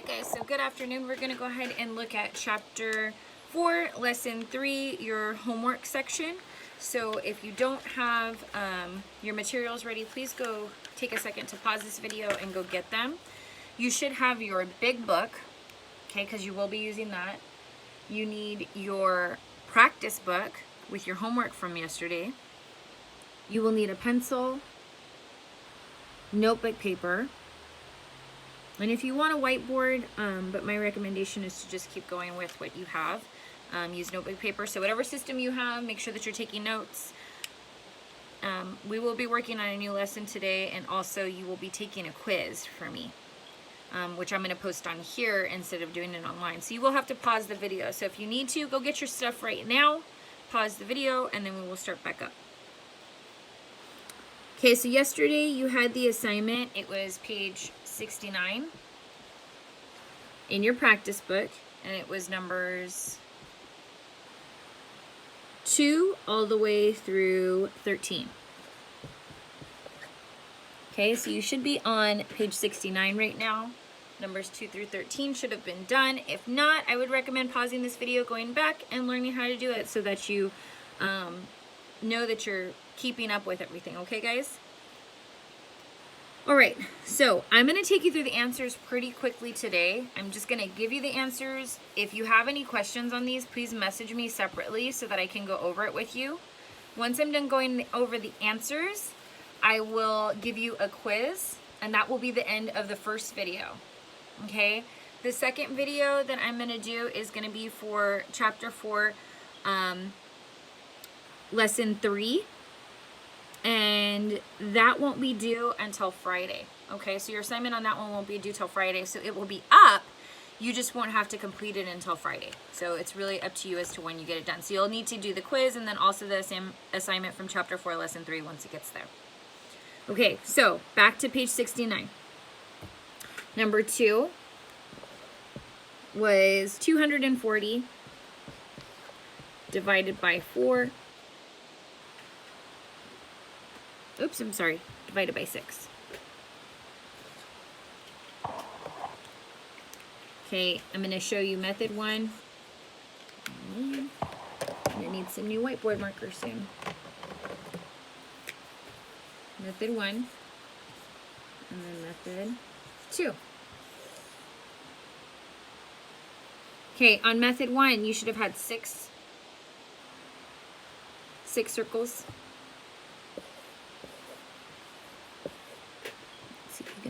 Alright guys, so good afternoon. We're going to go ahead and look at chapter 4, lesson 3, your homework section. So if you don't have your materials ready, please go take a second to pause this video and go get them. You should have your big book, okay, because you will be using that. You need your practice book with your homework from yesterday. You will need a pencil, notebook paper, and if you want a whiteboard, but my recommendation is to just keep going with what you have. Use notebook paper. So whatever system you have, make sure that you're taking notes. We will be working on a new lesson today, and also you will be taking a quiz for me, which I'm going to post on here instead of doing it online. So you will have to pause the video. So if you need to, go get your stuff right now, pause the video, and then we will start back up. Okay, so yesterday you had the assignment. It was page 69 in your practice book, and it was numbers 2 all the way through 13. Okay, so you should be on page 69 right now. Numbers 2 through 13 should have been done. If not, I would recommend pausing this video, going back and learning how to do it so that you know that you're keeping up with everything. Okay, guys? All right, so I'm going to take you through the answers pretty quickly today. I'm just going to give you the answers. If you have any questions on these, please message me separately so that I can go over it with you. Once I'm done going over the answers, I will give you a quiz, and that will be the end of the first video. Okay? The second video that I'm going to do is going to be for chapter 4, lesson 3. And that won't be due until Friday. Okay, so your assignment on that one won't be due till Friday. So it will be up. You just won't have to complete it until Friday. So it's really up to you as to when you get it done. So you'll need to do the quiz and then also the same assignment from chapter 4, lesson 3 once it gets there. Okay, so back to page 69. Number 2 was 240 divided by 4. Oops, I'm sorry, divided by 6. Okay, I'm going to show you method 1. I'm going to need some new whiteboard markers soon. Method 1, and then method 2. Okay, on method 1, you should have had six circles.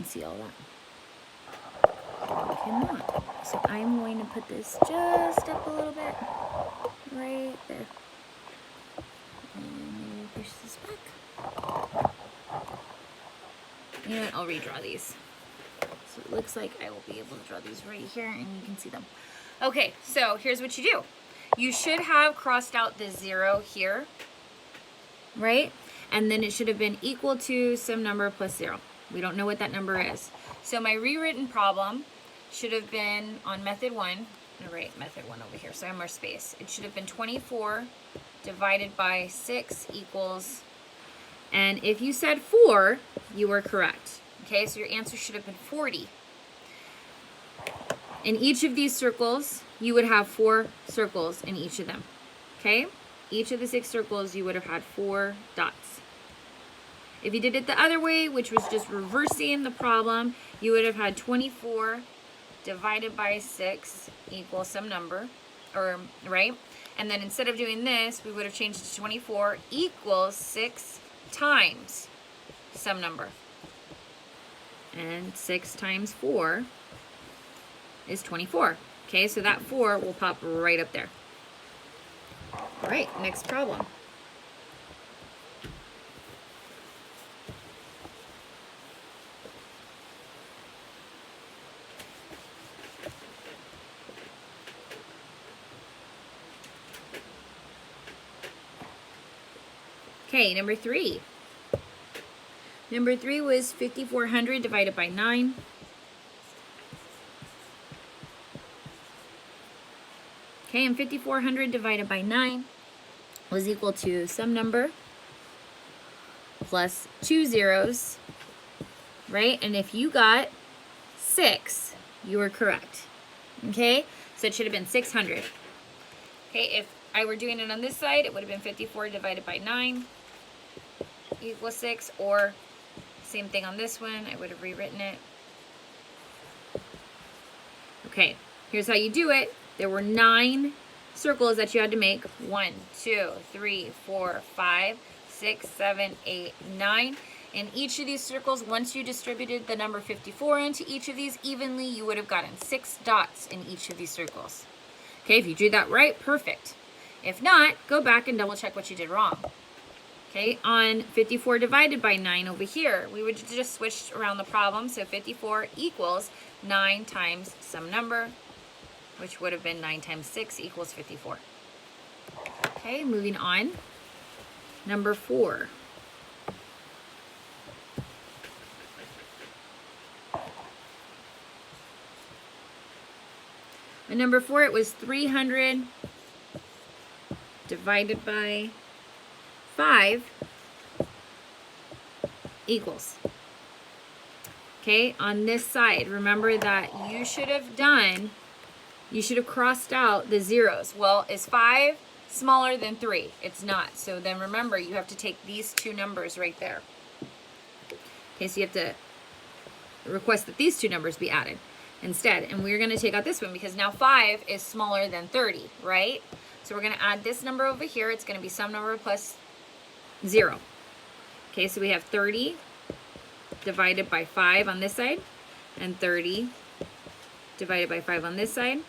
See all that. I cannot. So I'm going to put this just up a little bit. Right there. And push this back. You know what? I'll redraw these. So it looks like I will be able to draw these right here and you can see them. Okay, so here's what you do. You should have crossed out the 0 here. Right? And then it should have been equal to some number plus 0. We don't know what that number is. So my rewritten problem should have been on method 1. I'm gonna write method 1 over here so I have more space. It should have been 24 divided by 6 equals, and if you said 4, you were correct. Okay, so your answer should have been 40. In each of these circles, you would have 4 circles in each of them. Okay? Each of the 6 circles, you would have had 4 dots. If you did it the other way, which was just reversing the problem, you would have had 24 divided by 6 equals some number, or right? And then instead of doing this, we would have changed it to 24 equals 6 times some number. And 6 times 4 is 24. Okay, so that 4 will pop right up there. All right, next problem. Okay, number 3. Number 3 was 5,400 divided by 9. Okay, and 5,400 divided by 9 was equal to some number plus 2 zeros, right? And if you got 6, You were correct. Okay, so it should have been 600. Okay, if I were doing it on this side, it would have been 54 divided by 9 equals 6, or same thing on this one, I would have rewritten it. Okay, here's how you do it. There were 9 circles that you had to make. 1, 2, 3, 4, 5, 6, 7, 8, 9. In each of these circles, once you distributed the number 54 into each of these evenly, you would have gotten 6 dots in each of these circles. Okay, if you drew that right, perfect. If not, go back and double check what you did wrong. Okay, on 54 divided by 9 over here, we would just switch around the problem. So 54 equals 9 times some number, which would have been 9 times 6 equals 54. Okay, moving on. Number 4. And number 4, it was 300 divided by 5 equals. Okay, on this side, remember that you should have crossed out the zeros. Well, is 5 smaller than 3? It's not. So then remember, you have to take these two numbers right there. Okay, so you have to request that these two numbers be added instead. And we're going to take out this one because now 5 is smaller than 30, right? So we're going to add this number over here. It's going to be some number plus 0. Okay, so we have 30 divided by 5 on this side and 30 divided by 5 on this side.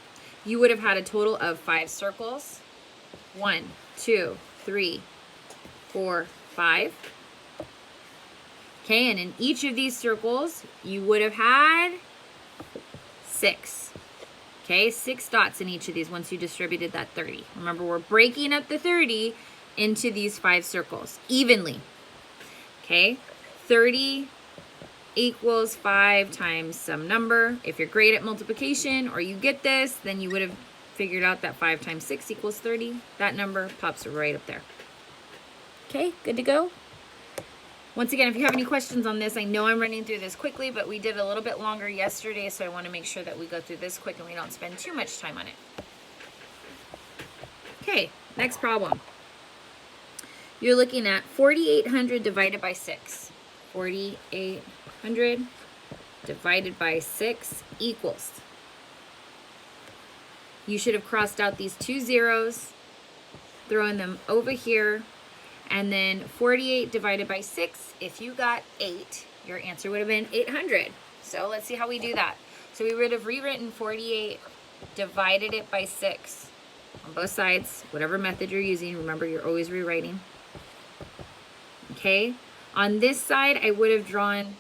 You would have had a total of 5 circles. 1, 2, 3, 4, 5. Okay, and in each of these circles, you would have had 6. Okay, 6 dots in each of these once you distributed that 30. Remember, we're breaking up the 30 into these 5 circles evenly. Okay, 30 equals 5 times some number. If you're great at multiplication or you get this, then you would have figured out that 5 times 6 equals 30. That number pops right up there. Okay, good to go? Once again, if you have any questions on this, I know I'm running through this quickly, but we did a little bit longer yesterday, so I want to make sure that we go through this quick and we don't spend too much time on it. Okay, next problem. You're looking at 4,800 divided by 6. 4,800 divided by 6 equals. You should have crossed out these 2 zeros, throwing them over here, and then 48 divided by 6, if you got 8, your answer would have been 800. So let's see how we do that. So we would have rewritten 48, divided it by 6 on both sides, whatever method you're using. Remember, you're always rewriting. Okay, on this side, I would have drawn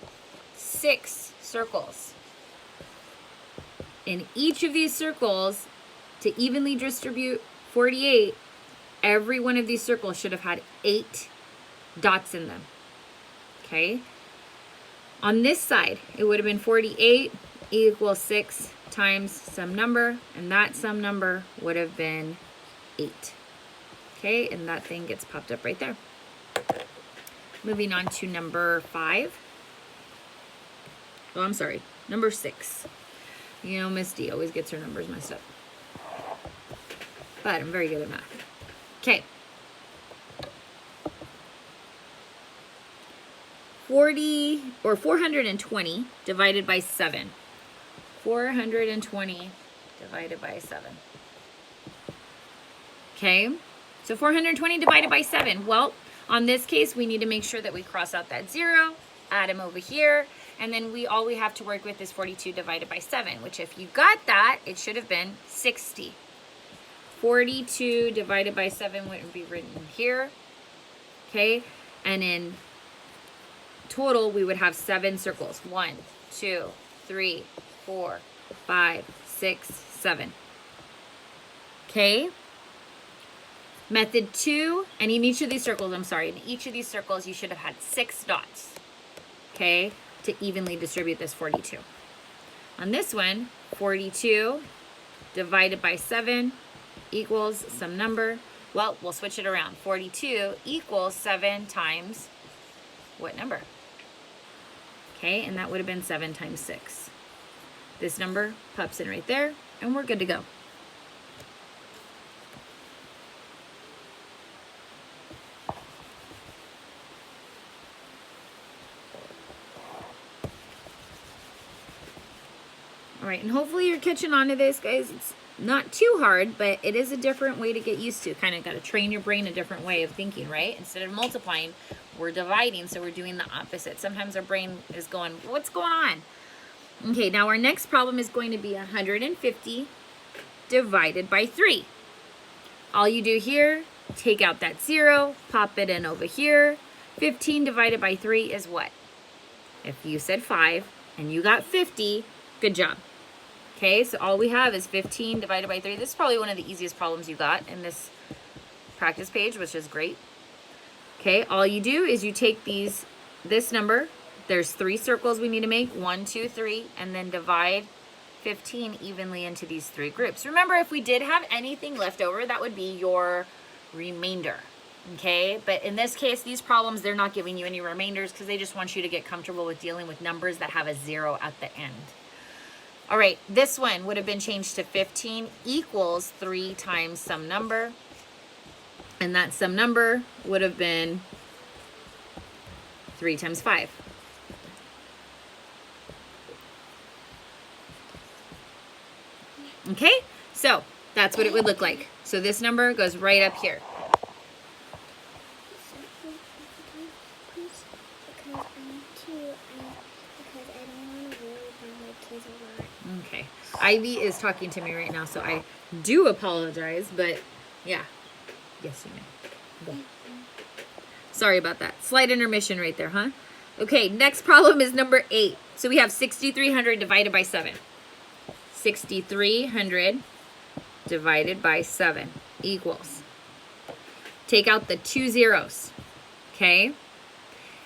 6 circles. In each of these circles, to evenly distribute 48, every one of these circles should have had 8 dots in them. Okay, on this side, it would have been 48 equals 6 times some number, and that some number would have been 8. Okay, and that thing gets popped up right there. Moving on to number 5. Oh, I'm sorry, number 6. You know, Miss D always gets her numbers messed up. But I'm very good at math. Okay. 420 divided by 7. 420 divided by 7. Okay, so 420 divided by 7. Well, on this case, we need to make sure that we cross out that 0, add them over here, and then all we have to work with is 42 divided by 7, which if you got that, it should have been 60. 42 divided by 7 would be written here. Okay, and in total, we would have 7 circles. 1, 2, 3, 4, 5, 6, 7. Okay. Method 2, and in each of these circles, in each of these circles, you should have had 6 dots, okay, to evenly distribute this 42. On this one, 42 divided by 7 equals some number. Well, we'll switch it around. 42 equals 7 times what number? Okay, and that would have been 7 times 6. This number pops in right there, and we're good to go. All right, and hopefully you're catching on to this, guys. It's not too hard, but it is a different way to get used to. Kind of got to train your brain a different way of thinking, right? Instead of multiplying, we're dividing, so we're doing the opposite. Sometimes our brain is going, what's going on? Okay, now our next problem is going to be 150 divided by 3. All you do here, take out that 0, pop it in over here. 15 divided by 3 is what? If you said 5 and you got 50, good job. Okay, so all we have is 15 divided by 3. This is probably one of the easiest problems you got in this practice page, which is great. Okay, all you do is you take this number. There's 3 circles we need to make, 1, 2, 3, and then divide 15 evenly into these 3 groups. Remember, if we did have anything left over, that would be your remainder. Okay, but in this case, these problems, they're not giving you any remainders because they just want you to get comfortable with dealing with numbers that have a 0 at the end. All right, this one would have been changed to 15 equals 3 times some number. And that some number would have been 3 times 5. Okay, so that's what it would look like. So this number goes right up here. Okay, Ivy is talking to me right now, so I do apologize, but yeah. Yes, you may. Go. Sorry about that. Slight intermission right there, huh? Okay, next problem is number 8. So we have 6,300 divided by 7. 6,300 divided by 7 equals. Take out the 2 zeros, okay?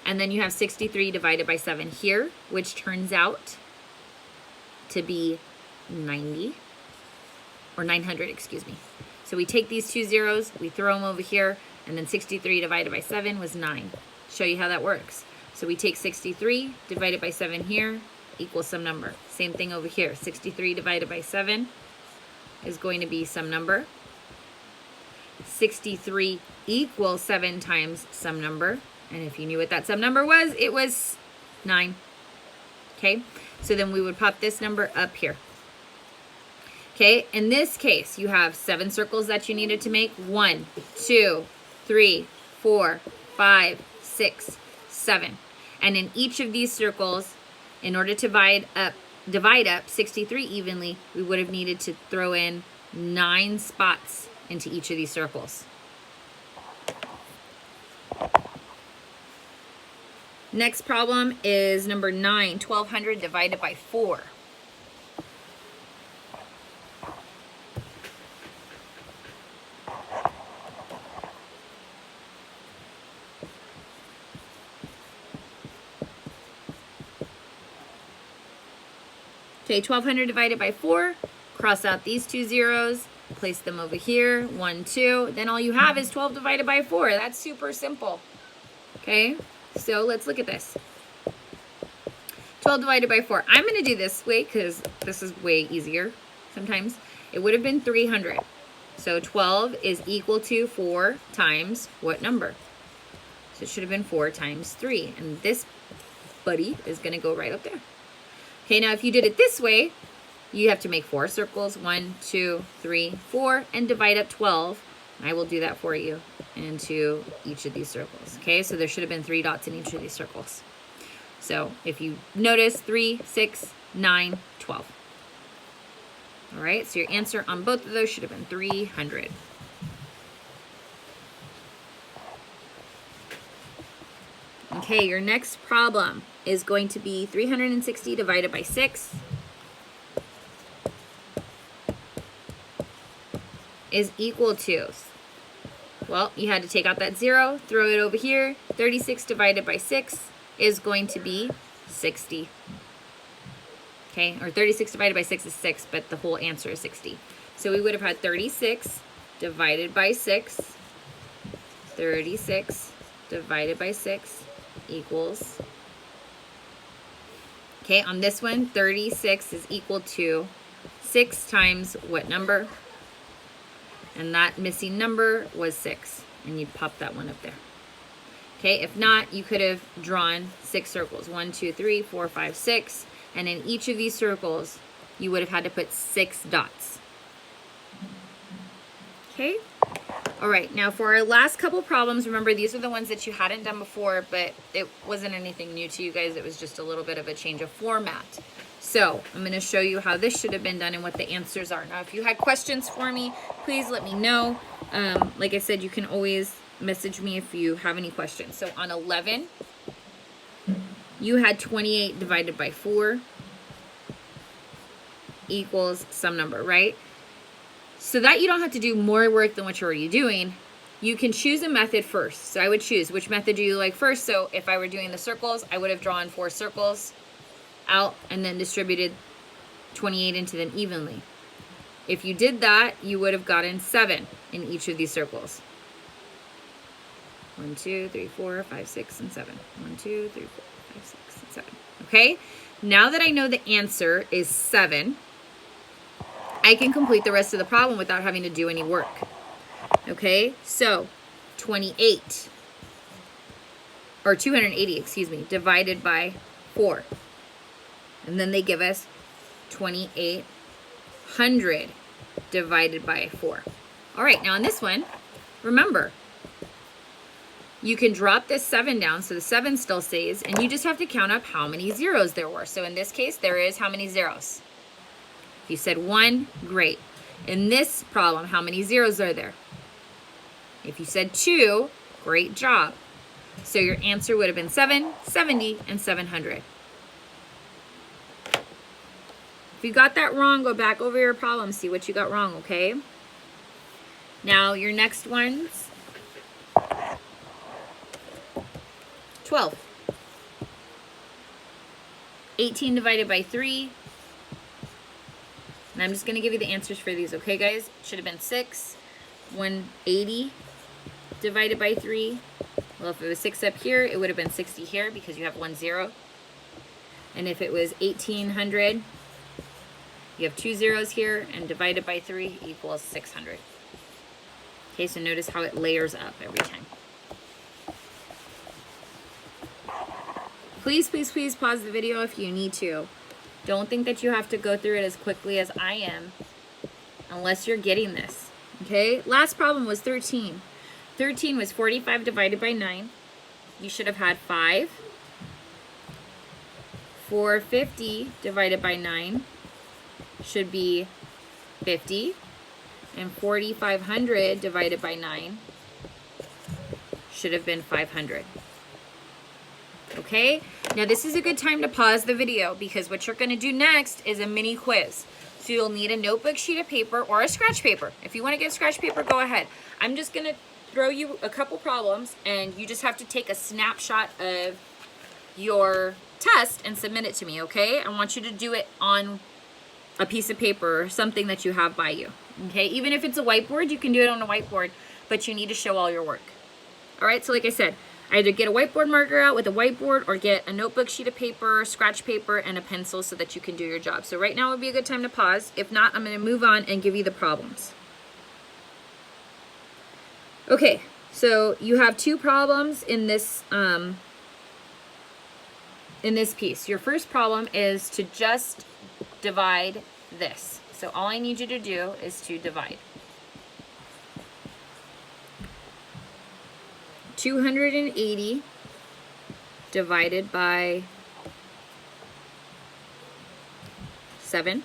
And then you have 63 divided by 7 here, which turns out to be 90, or 900, excuse me. So we take these 2 zeros, we throw them over here, and then 63 divided by 7 was 9. Show you how that works. So we take 63 divided by 7 here, equals some number. Same thing over here. 63 divided by 7 is going to be some number. 63 equals 7 times some number. And if you knew what that some number was, it was 9. Okay, so then we would pop this number up here. Okay, in this case, you have 7 circles that you needed to make. 1, 2, 3, 4, 5, 6, 7. And in each of these circles, in order to divide up 63 evenly, we would have needed to throw in 9 spots into each of these circles. Next problem is number 9, 1,200 divided by 4. Okay, 1,200 divided by 4, cross out these 2 zeros, place them over here, 1, 2. Then all you have is 12 divided by 4. That's super simple. Okay, so let's look at this. 12 divided by 4. I'm going to do this way because this is way easier sometimes. It would have been 300. So 12 is equal to 4 times what number? So it should have been 4 times 3. And this buddy is going to go right up there. Okay, now if you did it this way, you have to make 4 circles, 1, 2, 3, 4, and divide up 12. I will do that for you into each of these circles. Okay, so there should have been 3 dots in each of these circles. So if you notice, 3, 6, 9, 12. All right, so your answer on both of those should have been 300. Okay, your next problem is going to be 360 divided by 6 is equal to, well, you had to take out that 0, throw it over here. 36 divided by 6 is going to be 60. Okay, or 36 divided by 6 is 6, but the whole answer is 60. So we would have had 36 divided by 6. 36 divided by 6 equals, Okay, on this one, 36 is equal to 6 times what number? And that missing number was 6. And you pop that one up there. Okay, if not, you could have drawn 6 circles. 1, 2, 3, 4, 5, 6. And in each of these circles, you would have had to put 6 dots. Okay? All right, now for our last couple problems, remember these are the ones that you hadn't done before, but it wasn't anything new to you guys. It was just a little bit of a change of format. So I'm going to show you how this should have been done and what the answers are. Now, if you had questions for me, please let me know. Like I said, you can always message me if you have any questions. So on 11, you had 28 divided by 4 equals some number, right? So that you don't have to do more work than what you're already doing, you can choose a method first. So I would choose which method do you like first. So if I were doing the circles, I would have drawn 4 circles out and then distributed 28 into them evenly. If you did that, you would have gotten 7 in each of these circles. 1, 2, 3, 4, 5, 6, and 7. 1, 2, 3, 4, 5, 6, and 7. Okay? Now that I know the answer is 7, I can complete the rest of the problem without having to do any work. Okay? So, 28, or 280, excuse me, divided by 4. And then they give us 2,800 divided by 4. All right, now on this one, remember, you can drop this 7 down so the 7 still stays, and you just have to count up how many zeros there were. So in this case, there is how many zeros? If you said 1, great. In this problem, how many zeros are there? If you said 2, great job. So your answer would have been 7, 70, and 700. If you got that wrong, go back over your problem, see what you got wrong, okay? Now your next ones, 12. 18 divided by 3. And I'm just going to give you the answers for these, okay, guys? Should have been 6. 180 divided by 3. Well, if it was 6 up here, it would have been 60 here because you have 1 0. And if it was 1800, you have 2 zeros here, and divided by 3 equals 600. Okay, so notice how it layers up every time. Please, please, please pause the video if you need to. Don't think that you have to go through it as quickly as I am unless you're getting this, okay? Last problem was 13. 13 was 45 divided by 9. You should have had 5. 450 divided by 9 should be 50. And 4,500 divided by 9 should have been 500. Okay, now this is a good time to pause the video because what you're going to do next is a mini quiz. So you'll need a notebook, sheet of paper, or a scratch paper. If you want to get scratch paper, go ahead. I'm just going to throw you a couple problems and you just have to take a snapshot of your test and submit it to me, okay? I want you to do it on a piece of paper or something that you have by you, okay? Even if it's a whiteboard, you can do it on a whiteboard, but you need to show all your work. All right, so like I said, either get a whiteboard marker out with a whiteboard or get a notebook, sheet of paper, scratch paper, and a pencil so that you can do your job. So right now would be a good time to pause. If not, I'm going to move on and give you the problems. Okay, so you have 2 problems in this piece. Your first problem is to just divide this. So all I need you to do is to divide. 280 divided by 7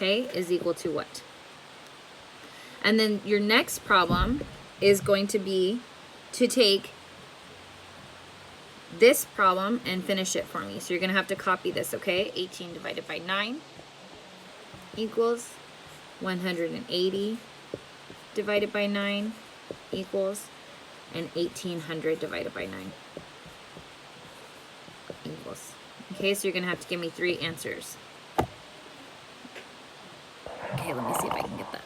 is equal to what? And then your next problem is going to be to take this problem and finish it for me. So you're going to have to copy this, okay? 18 divided by 9 equals 180 divided by 9 equals, and 1800 divided by 9 equals. Okay, so you're going to have to give me 3 answers. Okay, let me see if I can get that.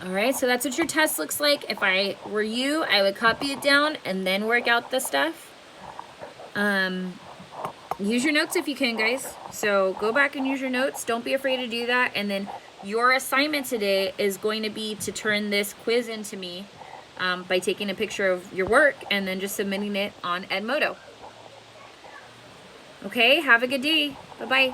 All right, so that's what your test looks like. If I were you, I would copy it down and then work out the stuff. Use your notes if you can, guys. So go back and use your notes. Don't be afraid to do that. And then your assignment today is going to be to turn this quiz into me by taking a picture of your work and then just submitting it on Edmodo. Okay, have a good day. Bye-bye.